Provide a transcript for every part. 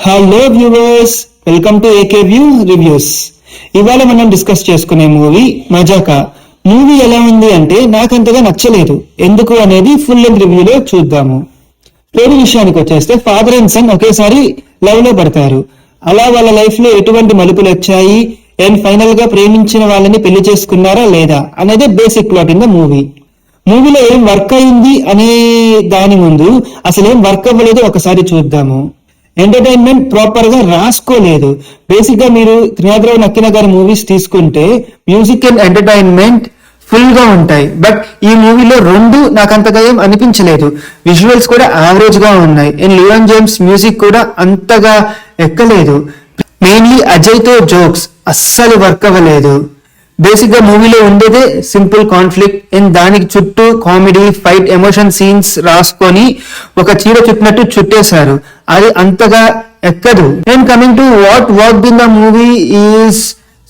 Hello viewers, welcome to AK view reviews. ఇవాళ మనం discuss చేసుకునే మూవీ మజాకా. మూవీ ఎలా ఉంది అంటే నాకంతగా నచ్చలేదు. ఎందుకు అనేది ఫుల్ లెంత్ రివ్యూలో చూద్దాము. స్టోరీ విషయానికి వచ్చేస్తే ఫాదర్ అండ్ సన్ ఒకేసారి లవ్ లో పడతారు. అలా వాళ్ళ లైఫ్ లో ఎటువంటి మలుపులు వచ్చాయి అండ్ ఫైనల్ గా ప్రేమించిన వాళ్ళని పెళ్లి చేసుకున్నారా లేదా అనేది basic plot in the movie. మూవీలో ఏం వర్క్ అయింది అనే దాని ముందు అసలు ఏం వర్క్ అవ్వలేదు ఒకసారి చూద్దాము. ఎంటర్టైన్మెంట్ ప్రాపర్ గా రాసుకోలేదు. బేసిక్ గా మీరు త్రినాథరావు నక్కిన గారి మూవీస్ తీసుకుంటే మ్యూజిక్ అండ్ ఎంటర్టైన్మెంట్ ఫుల్ గా ఉంటాయి. బట్ ఈ మూవీలో రెండు నాకంతగా ఏం అనిపించలేదు. విజువల్స్ కూడా యావరేజ్ గా ఉన్నాయి అండ్ లియోన్ జేమ్స్ మ్యూజిక్ కూడా అంతగా ఎక్కలేదు. మెయిన్లీ అజయ్ తో జోక్స్ అస్సలు వర్క్ అవ్వలేదు. బేసిక్ గా మూవీలో ఉండేదే సింపుల్ కాన్ఫ్లిక్ట్ అండ్ దానికి చుట్టూ కామెడీ, ఫైట్, ఎమోషన్ సీన్స్ రాసుకొని ఒక చీర చుట్టినట్టు చుట్టేశారు. అది అంతగా ఎక్కదు. And coming to what work in the movie is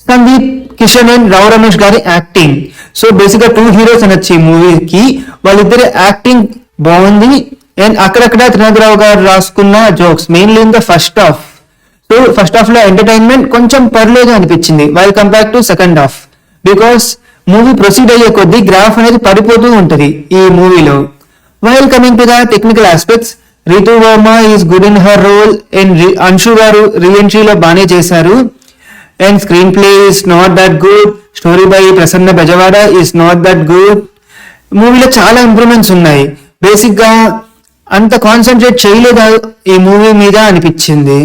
Sandeep Kishan and Rao Ramesh గారి యాక్టింగ్. సో బేసిక్ గా 2 హీరోస్ అనొచ్చు ఈ మూవీకి. వాళ్ళిద్దరి యాక్టింగ్ బాగుంది అండ్ అక్కడక్కడ త్రినాథరావు గారు రాసుకున్న jokes mainly in the first half. So first half లో ఎంటర్టైన్మెంట్ కొంచెం పర్లేదు అనిపించింది while compare to second half. Because movie proceed అయ్యే కొద్దీ గ్రాఫ్ అనేది పడిపోతూ ఉంటది ఈ మూవీలో. While coming to the technical aspects, Ritu Varma is good in her role and Anshu గారు రీఎంట్రీలో బాగానే చేశారు. And screenplay is not that good. Story by Prasanna Bezawada is not that good. మూవీలో చాలా ఇంప్రూవ్మెంట్స్ ఉన్నాయి. బేసిక్ గా అంత కాన్సన్ట్రేట్ చేయలేదు ఈ మూవీ మీద అనిపించింది.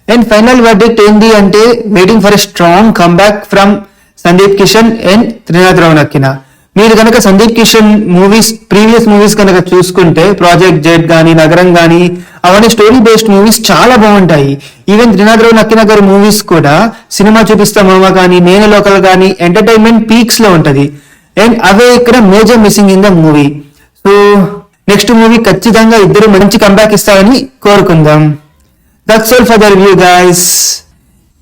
అండ్ ఫైనల్ వర్డిక్ట్ ఏంటి అంటే waiting for a strong comeback from Sandeep Kishan and Trinatharao Nakkina. మీరు కనుక Sandeep Kishan movies previous movies కనుక చూసుకుంటే ప్రాజెక్ట్ జెడ్ గానీ, నగరం గానీ అవన్నీ స్టోరీ బేస్డ్ మూవీస్ చాలా బాగుంటాయి. ఈవెన్ త్రినాథరావు నక్కిన గారి మూవీస్ కూడా సినిమా చూపిస్తామా కానీ, నేను లోకల్ కానీ ఎంటర్టైన్మెంట్ పీక్స్ లో ఉంటది. అండ్ అవే ఇక్కడ major missing in the movie. So next movie ఖచ్చితంగా ఇద్దరు మంచి కంబ్యాక్ ఇస్తారని కోరుకుందాం. That's all for the review guys.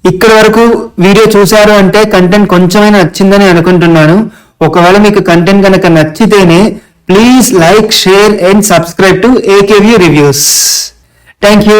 ఇక్కడ వరకు వీడియో చూసారు అంటే కంటెంట్ కొంచెమైనా నచ్చిందని అనుకుంటున్నాను. ఒకవేళ మీకు కంటెంట్ కనుక నచ్చితేనే please like, share and subscribe to AK view reviews. Thank you.